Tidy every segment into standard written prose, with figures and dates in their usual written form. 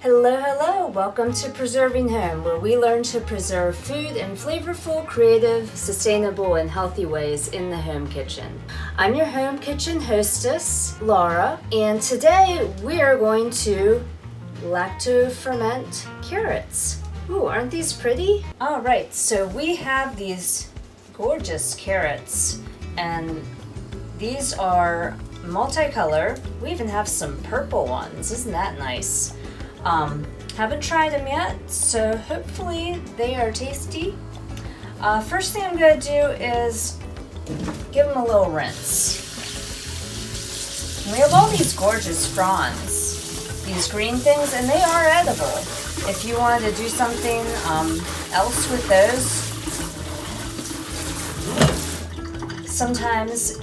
Hello, hello! Welcome to Preserving Home, where we learn to preserve food in flavorful, creative, sustainable, and healthy ways in the home kitchen. I'm your home kitchen hostess, Laura, and today we are going to lacto-ferment carrots. Ooh, aren't these pretty? Alright, so we have these gorgeous carrots, and these are multicolor. We even have some purple ones. Isn't that nice? Haven't tried them yet, so hopefully they are tasty. First thing I'm going to do is give them a little rinse. We have all these gorgeous fronds, these green things, and they are edible. If you wanted to do something else with those, sometimes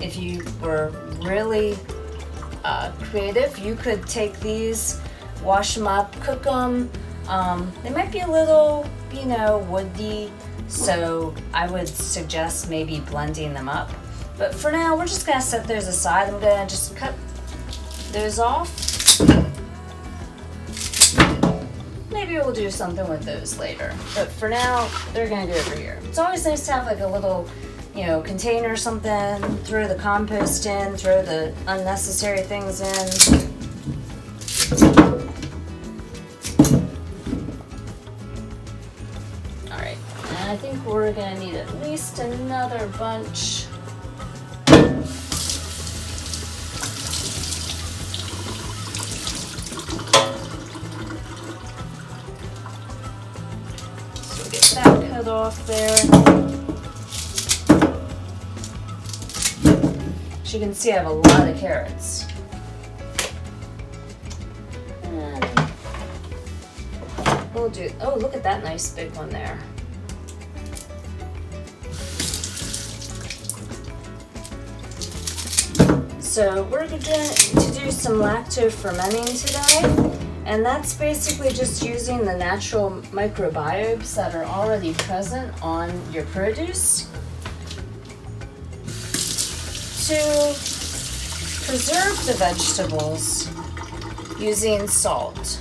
if you were really creative, you could take these, wash them up, cook them. They might be a little, woody, so I would suggest maybe blending them up. But for now, we're just gonna set those aside. I'm gonna just cut those off. Maybe we'll do something with those later. But for now, they're gonna go over here. It's always nice to have like a little container or something, throw the compost in, throw the unnecessary things in. All right, and I think we're gonna need at least another bunch. So get that cut off there. As you can see, I have a lot of carrots. And we'll do, oh, look at that nice big one there. So we're going to do some lacto fermenting today, and that's basically just using the natural microbiomes that are already present on your produce to preserve the vegetables using salt.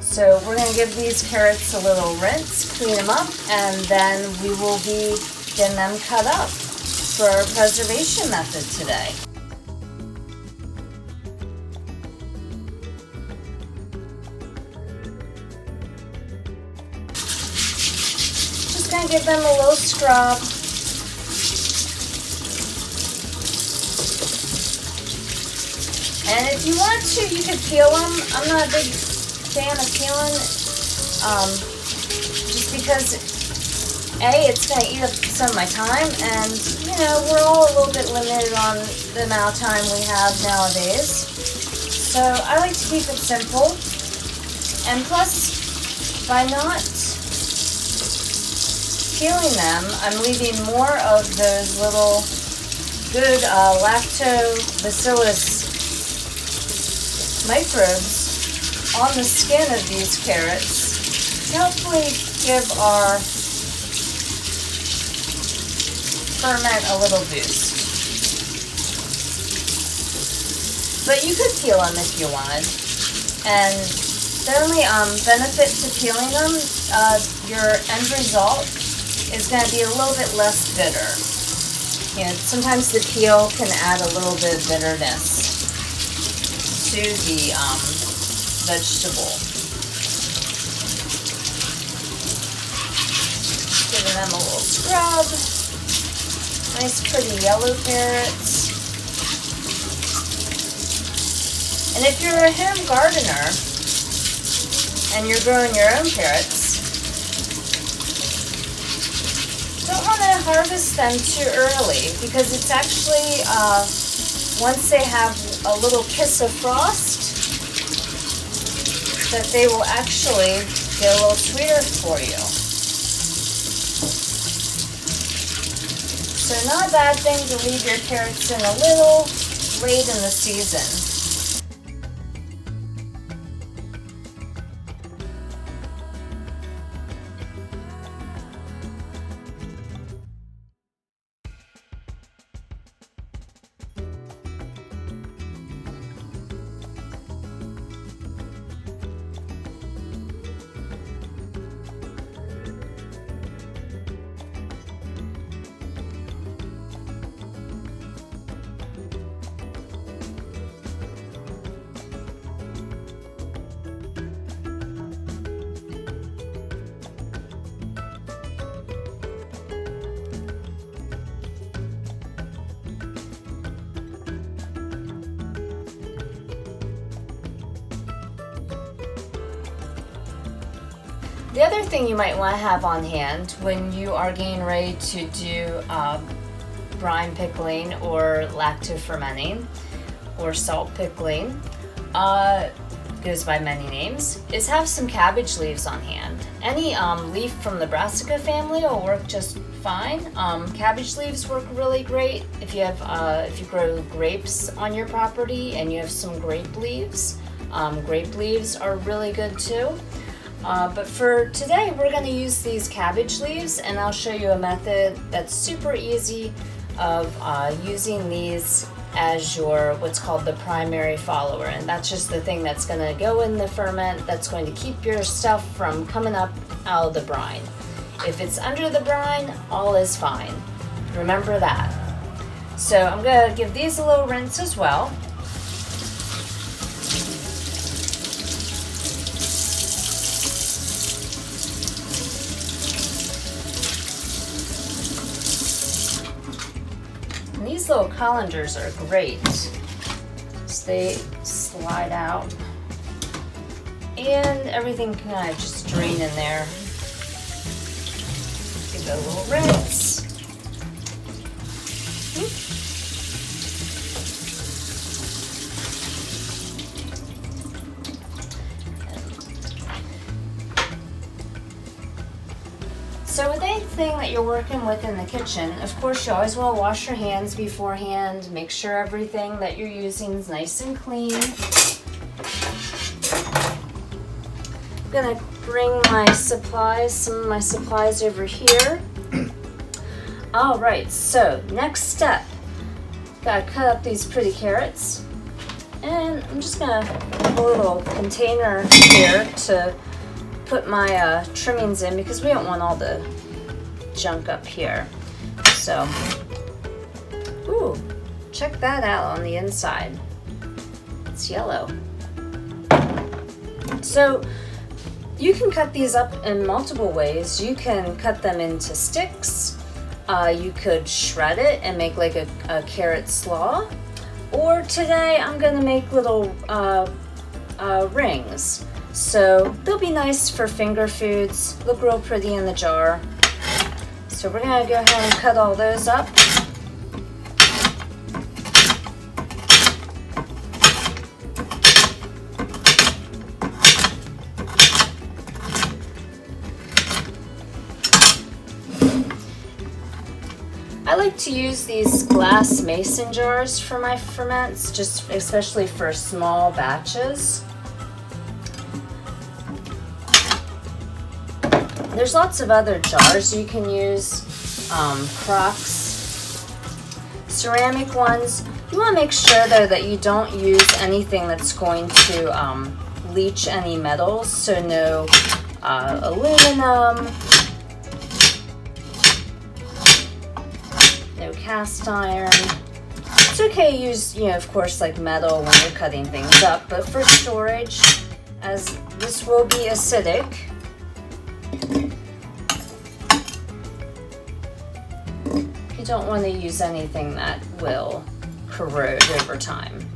So we're going to give these carrots a little rinse, clean them up, and then we will be getting them cut up for our preservation method today. Just going to give them a little scrub. And if you want to, you could peel them. I'm not a big fan of peeling, just because it's going to eat up some of my time, and we're all a little bit limited on the amount of time we have nowadays. So I like to keep it simple, and plus, by not peeling them, I'm leaving more of those little good lactobacillus microbes on the skin of these carrots to hopefully give our ferment a little boost. But you could peel them if you wanted, and the only benefit to peeling them, your end result is going to be a little bit less bitter. Sometimes the peel can add a little bit of bitterness to the vegetable. Giving them a little scrub. Nice pretty yellow carrots. And if you're a home gardener and you're growing your own carrots, don't want to harvest them too early, because it's actually once they have a little kiss of frost, that they will actually get a little sweeter for you. So not a bad thing to leave your carrots in a little late in the season. The other thing you might want to have on hand when you are getting ready to do brine pickling or lacto-fermenting or salt pickling, goes by many names, is have some cabbage leaves on hand. Any leaf from the brassica family will work just fine. Cabbage leaves work really great if you have if you grow grapes on your property and you have some grape leaves. Grape leaves are really good too. But for today, we're going to use these cabbage leaves, and I'll show you a method that's super easy of using these as your what's called the primary follower, and that's just the thing that's going to go in the ferment that's going to keep your stuff from coming up out of the brine. If it's under the brine, all is fine. Remember that. So I'm going to give these a little rinse as well. And these little colanders are great. So they slide out and everything can kind of just drain in there. Give it a little rinse. So with anything that you're working with in the kitchen, of course you always want to wash your hands beforehand, make sure everything that you're using is nice and clean. I'm gonna bring my supplies, some of my supplies over here. All right, so next step, gotta cut up these pretty carrots. And I'm just gonna have a little container here to put my trimmings in because we don't want all the junk up here. So, ooh, check that out on the inside. It's yellow. So you can cut these up in multiple ways. You can cut them into sticks. You could shred it and make like a carrot slaw. Or today I'm gonna make little rings. So they'll be nice for finger foods, look real pretty in the jar. So we're gonna go ahead and cut all those up. I like to use these glass mason jars for my ferments, just especially for small batches. There's lots of other jars you can use, crocks, ceramic ones. You want to make sure though that you don't use anything that's going to leach any metals, so no aluminum, no cast iron. It's okay to use, of course, like metal when you're cutting things up, but for storage, as this will be acidic, you don't want to use anything that will corrode over time.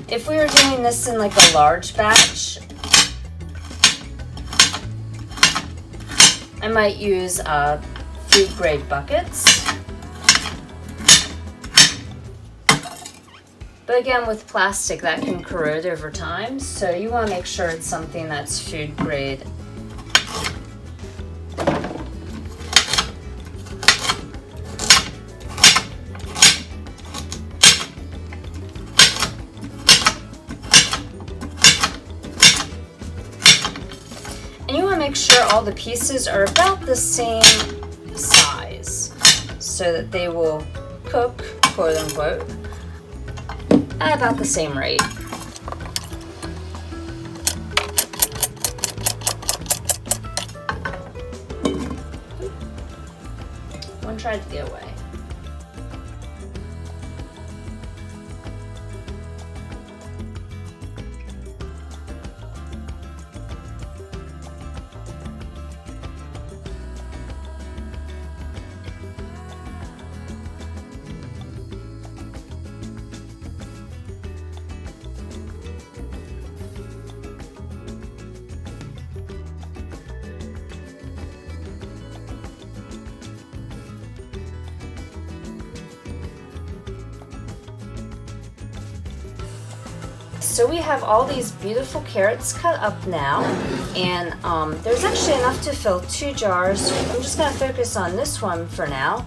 If we were doing this in like a large batch, I might use food grade buckets. But again, with plastic, that can corrode over time, so you want to make sure it's something that's food grade. And you want to make sure all the pieces are about the same size so that they will cook, quote unquote, at about the same rate. One tried to get away. so we have all these beautiful carrots cut up now, and there's actually enough to fill 2 jars. I'm just gonna focus on this one for now.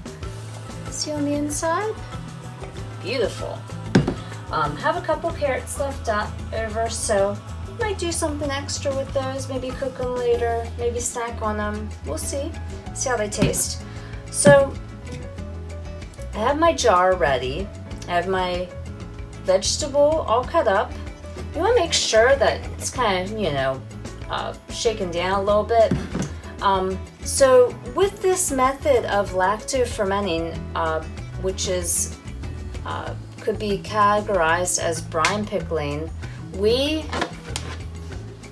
See on the inside? Beautiful. Have a couple carrots left over, so might do something extra with those, maybe cook them later, maybe snack on them. We'll see how they taste. So I have my jar ready. I have my vegetable all cut up. You want to make sure that it's kind of, shaken down a little bit. So with this method of lacto-fermenting, which is could be categorized as brine pickling, we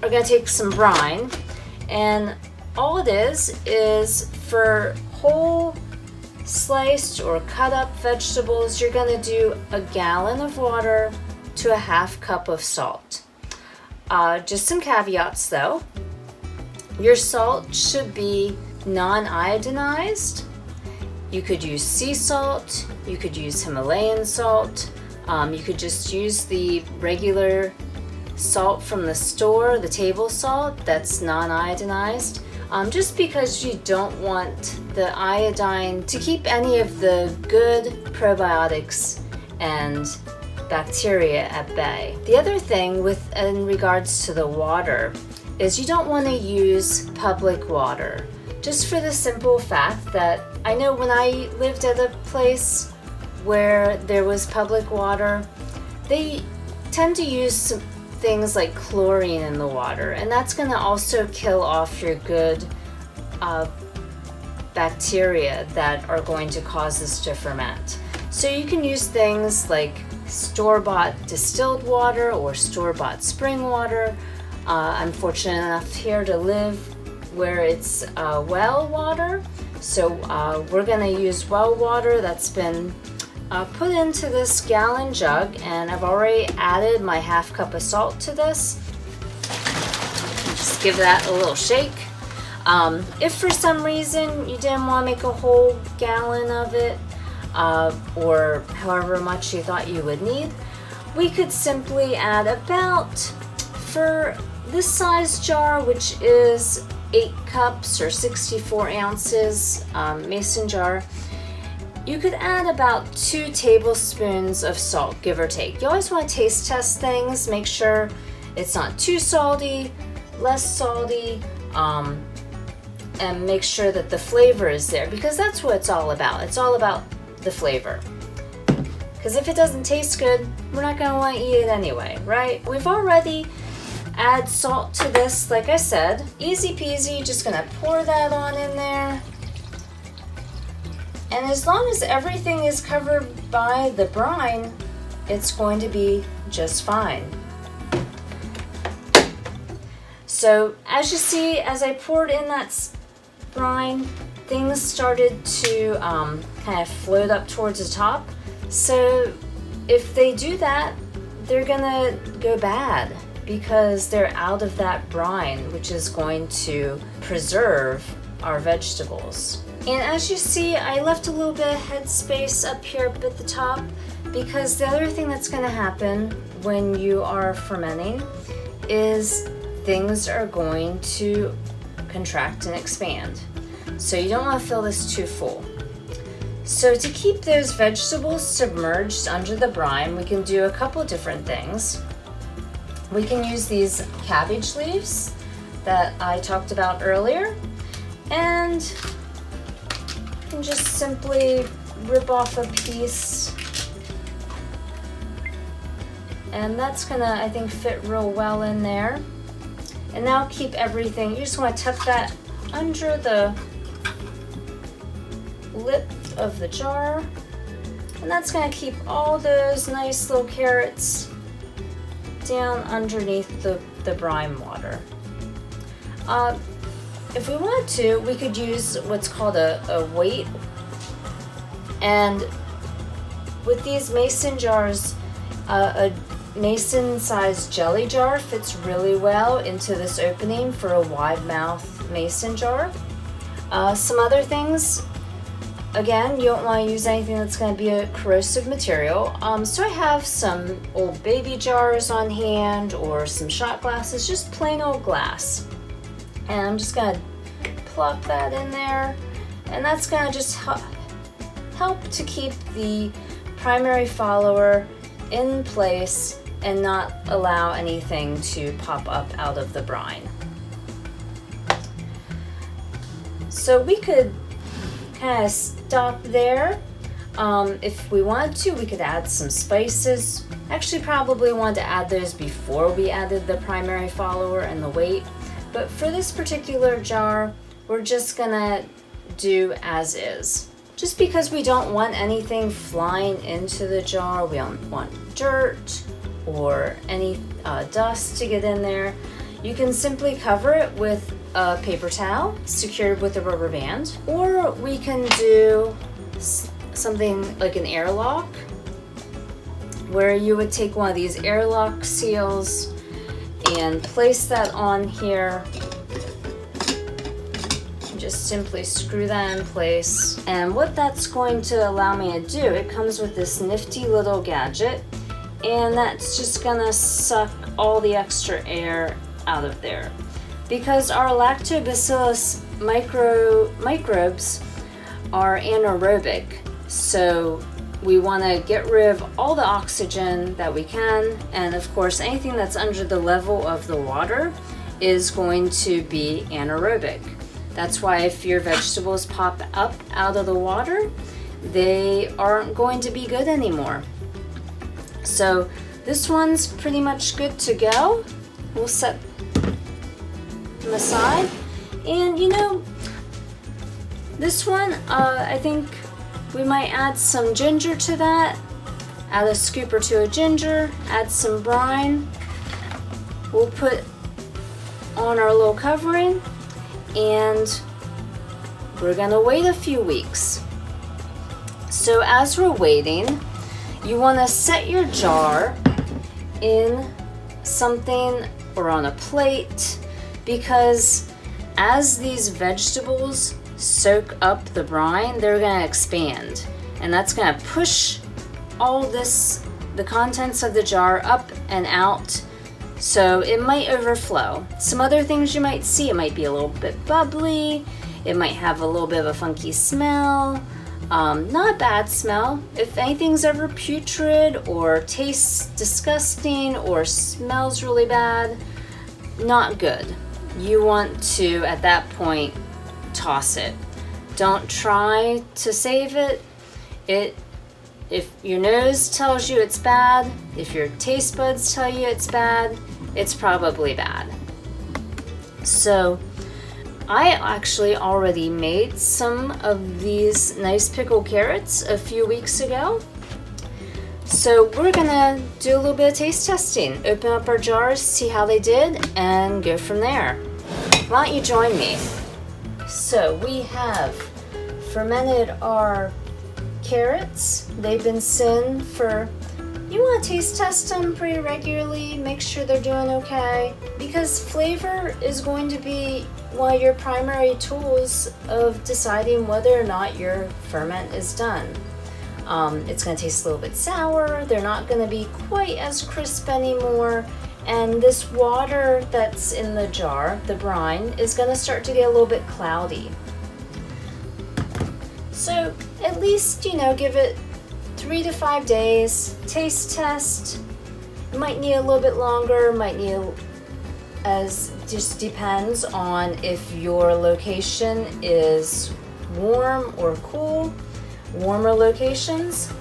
are going to take some brine, and all it is for whole sliced or cut up vegetables, you're going to do a gallon of water to a 1/2 cup of salt. Just some caveats though. Your salt should be non-iodinized. You could use sea salt, you could use Himalayan salt, you could just use the regular salt from the store, the table salt that's non-iodinized, just because you don't want the iodine to keep any of the good probiotics and bacteria at bay. The other thing in regards to the water is you don't want to use public water, just for the simple fact that I know when I lived at a place where there was public water, they tend to use some things like chlorine in the water, and that's going to also kill off your good bacteria that are going to cause this to ferment. So you can use things like store-bought distilled water or store-bought spring water. I'm fortunate enough here to live where it's well water, so we're going to use well water that's been put into this gallon jug, and I've already added my 1/2 cup of salt to this. Just give that a little shake. If for some reason you didn't want to make a whole gallon of it, or however much you thought you would need, we could simply add about, for this size jar, which is 8 cups or 64 ounces mason jar, you could add about 2 tablespoons of salt, give or take. You always want to taste test things, make sure it's not too salty, less salty, and make sure that the flavor is there, because that's what it's all about. It's all about the flavor. Because if it doesn't taste good, we're not going to want to eat it anyway, right? We've already added salt to this, like I said. Easy peasy, just going to pour that on in there. And as long as everything is covered by the brine, it's going to be just fine. So as you see, as I poured in that brine, things started to kind of float up towards the top. So if they do that, they're gonna go bad because they're out of that brine, which is going to preserve our vegetables. And as you see, I left a little bit of headspace up here up at the top, because the other thing that's going to happen when you are fermenting is things are going to contract and expand. So you don't want to fill this too full. So to keep those vegetables submerged under the brine, we can do a couple different things. We can use these cabbage leaves that I talked about earlier, and you can just simply rip off a piece, and that's gonna, I think, fit real well in there. And now keep everything, you just want to tuck that under the lip of the jar, and that's going to keep all those nice little carrots down underneath the brine water. If we wanted to, we could use what's called a weight, and with these mason jars, a mason-sized jelly jar fits really well into this opening for a wide mouth mason jar. Some other things again, you don't want to use anything that's going to be a corrosive material. So I have some old baby jars on hand or some shot glasses, just plain old glass. And I'm just going to plop that in there, and that's going to just help to keep the primary follower in place and not allow anything to pop up out of the brine. So we could kind of stop there. If we wanted to, we could add some spices. Actually, probably wanted to add those before we added the primary follower and the weight. But for this particular jar, we're just gonna do as is. Just because we don't want anything flying into the jar, we don't want dirt or any dust to get in there. You can simply cover it with a paper towel secured with a rubber band, or we can do something like an airlock, where you would take one of these airlock seals and place that on here. Just simply screw that in place. And what that's going to allow me to do, it comes with this nifty little gadget, and that's just gonna suck all the extra air out of there. Because our lactobacillus microbes are anaerobic, so we want to get rid of all the oxygen that we can, and of course anything that's under the level of the water is going to be anaerobic. That's why if your vegetables pop up out of the water, they aren't going to be good anymore. So this one's pretty much good to go. We'll set them aside. And you know, this one, I think we might add some ginger to that. Add a scoop or two of ginger, add some brine. We'll put on our little covering, and we're gonna wait a few weeks. So as we're waiting, you wanna set your jar in something or on a plate, because as these vegetables soak up the brine, they're gonna expand, and that's gonna push all the contents of the jar up and out, so it might overflow. Some other things you might see, it might be a little bit bubbly, it might have a little bit of a funky smell. Not a bad smell. If anything's ever putrid or tastes disgusting or smells really bad, not good. You want to, at that point, toss it. Don't try to save it. If your nose tells you it's bad, if your taste buds tell you it's bad, it's probably bad. So I actually already made some of these nice pickled carrots a few weeks ago. So we're gonna do a little bit of taste testing. Open up our jars, see how they did, and go from there. Why don't you join me? So we have fermented our carrots. They've been sitting for, you want to taste test them pretty regularly, make sure they're doing okay, because flavor is going to be one of your primary tools of deciding whether or not your ferment is done. It's going to taste a little bit sour, they're not going to be quite as crisp anymore, and this water that's in the jar, the brine, is going to start to get a little bit cloudy. So at least, give it 3 to 5 days, taste test. It might need a little bit longer, might need just depends on if your location is warm or cool. Warmer locations,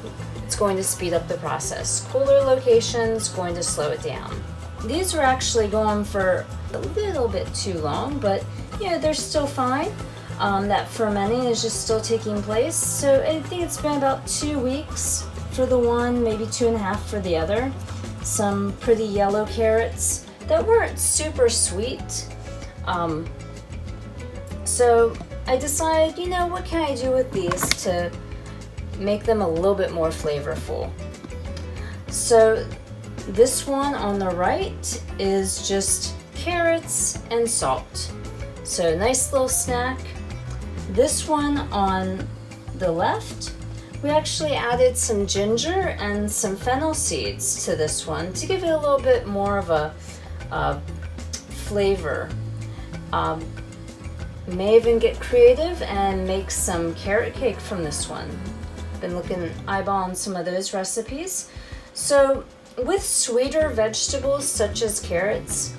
it's going to speed up the process. Cooler locations, going to slow it down. These are actually going for a little bit too long, but they're still fine. That fermenting is just still taking place. So I think it's been about 2 weeks for the one, maybe 2.5 for the other. Some pretty yellow carrots that weren't super sweet. So I decided, what can I do with these to make them a little bit more flavorful? So this one on the right is just carrots and salt. So nice little snack. This one on the left, we actually added some ginger and some fennel seeds to this one to give it a little bit more of a flavor. May even get creative and make some carrot cake from this one. Been eyeballing some of those recipes. So with sweeter vegetables such as carrots,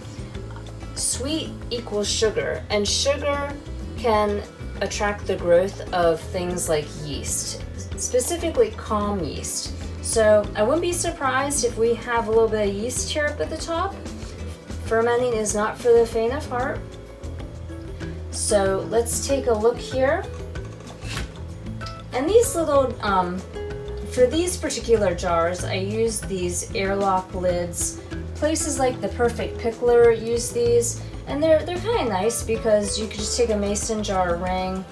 sweet equals sugar, and sugar can attract the growth of things like yeast, specifically calm yeast. So I wouldn't be surprised if we have a little bit of yeast here up at the top. Fermenting is not for the faint of heart. So let's take a look here. And these little, for these particular jars, I use these airlock lids. Places like the Perfect Pickler use these, and they're kind of nice because you could just take a mason jar ring,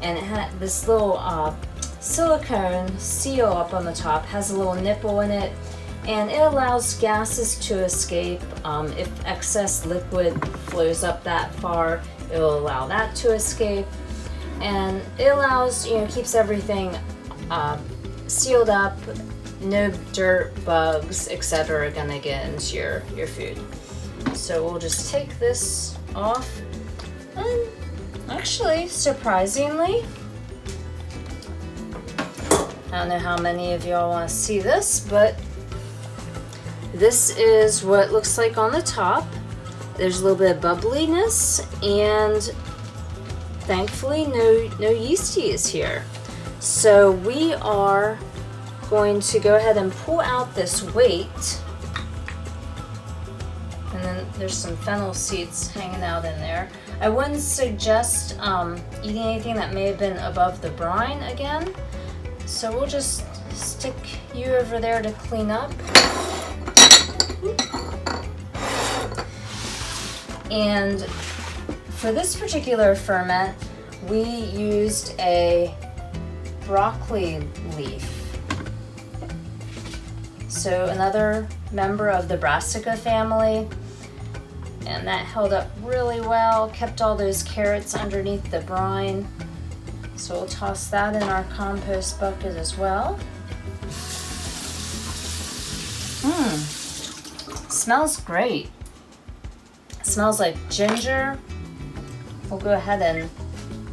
and it had this little silicone seal up on the top, has a little nipple in it, and it allows gases to escape. If excess liquid flows up that far, it will allow that to escape, and it allows, keeps everything sealed up. No dirt, bugs, etc. are gonna get into your food. So we'll just take this off, and actually, surprisingly, I don't know how many of y'all want to see this, but this is what it looks like on the top. There's a little bit of bubbliness, and thankfully no yeasties here. So we are going to go ahead and pull out this weight, and then there's some fennel seeds hanging out in there. I wouldn't suggest eating anything that may have been above the brine again, so we'll just stick you over there to clean up. And for this particular ferment, we used a broccoli leaf. So another member of the brassica family, and that held up really well, kept all those carrots underneath the brine. So we'll toss that in our compost bucket as well. Smells great. Smells like ginger. We'll go ahead and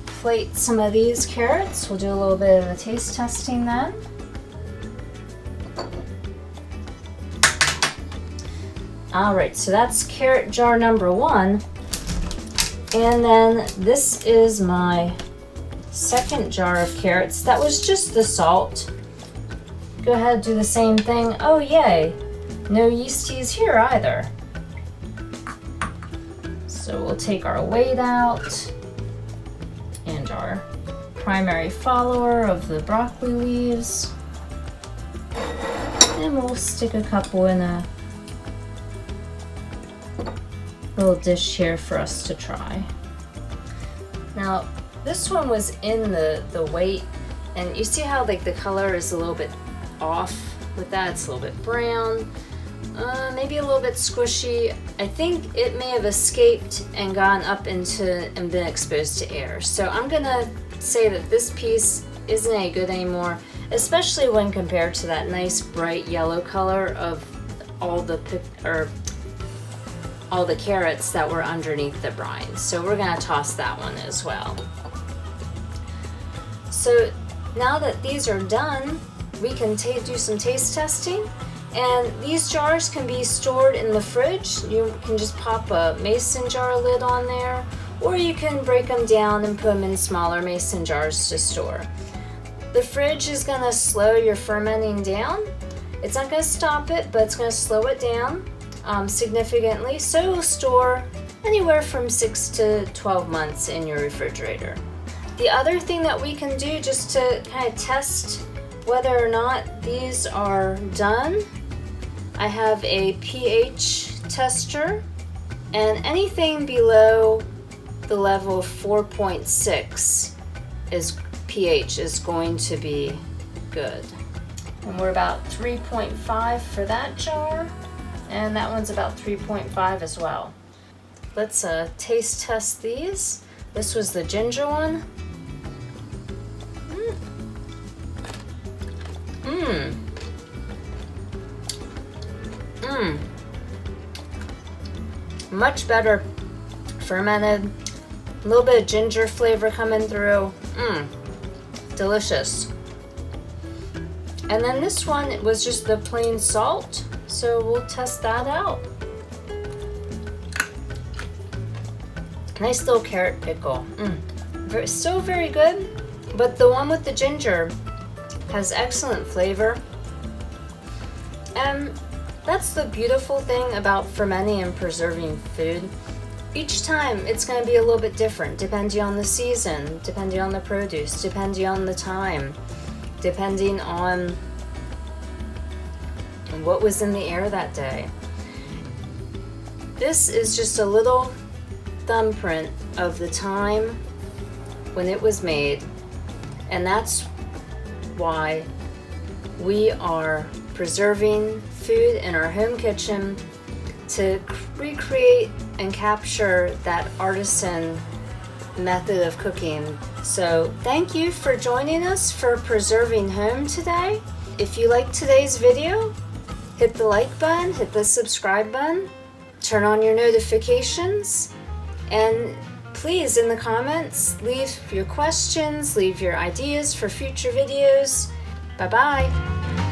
plate some of these carrots. We'll do a little bit of the taste testing then. All right, so that's carrot jar number 1. And then this is my second jar of carrots. That was just the salt. Go ahead, do the same thing. Oh, yay. No yeasties here either. So we'll take our weight out and our primary follower of the broccoli leaves. And we'll stick a couple in a little dish here for us to try. Now, this one was in the weight, and you see how like the color is a little bit off with that. It's a little bit brown, maybe a little bit squishy. I think it may have escaped and gone up into and been exposed to air. So I'm gonna say that this piece isn't any good anymore, especially when compared to that nice bright yellow color of all the carrots that were underneath the brine. So we're gonna toss that one as well. So now that these are done, we can do some taste testing. And these jars can be stored in the fridge. You can just pop a mason jar lid on there, or you can break them down and put them in smaller mason jars to store. The fridge is gonna slow your fermenting down. It's not gonna stop it, but it's gonna slow it down significantly. So it will store anywhere from 6 to 12 months in your refrigerator. The other thing that we can do just to kind of test whether or not these are done, I have a pH tester, and anything below the level of 4.6 pH is going to be good. And we're about 3.5 for that jar, and that one's about 3.5 as well. Let's taste test these. This was the ginger one. Much better fermented. A little bit of ginger flavor coming through. Delicious. And then this one, it was just the plain salt. So we'll test that out. Nice little carrot pickle. Still very good, but the one with the ginger has excellent flavor. And that's the beautiful thing about fermenting and preserving food. Each time it's going to be a little bit different depending on the season, depending on the produce, depending on the time, depending on what was in the air that day. This is just a little thumbprint of the time when it was made, and that's why we are preserving food in our home kitchen to recreate and capture that artisan method of cooking. So thank you for joining us for Preserving Home today. If you liked today's video, hit the like button, hit the subscribe button, turn on your notifications, and please in the comments leave your questions, leave your ideas for future videos. Bye-bye.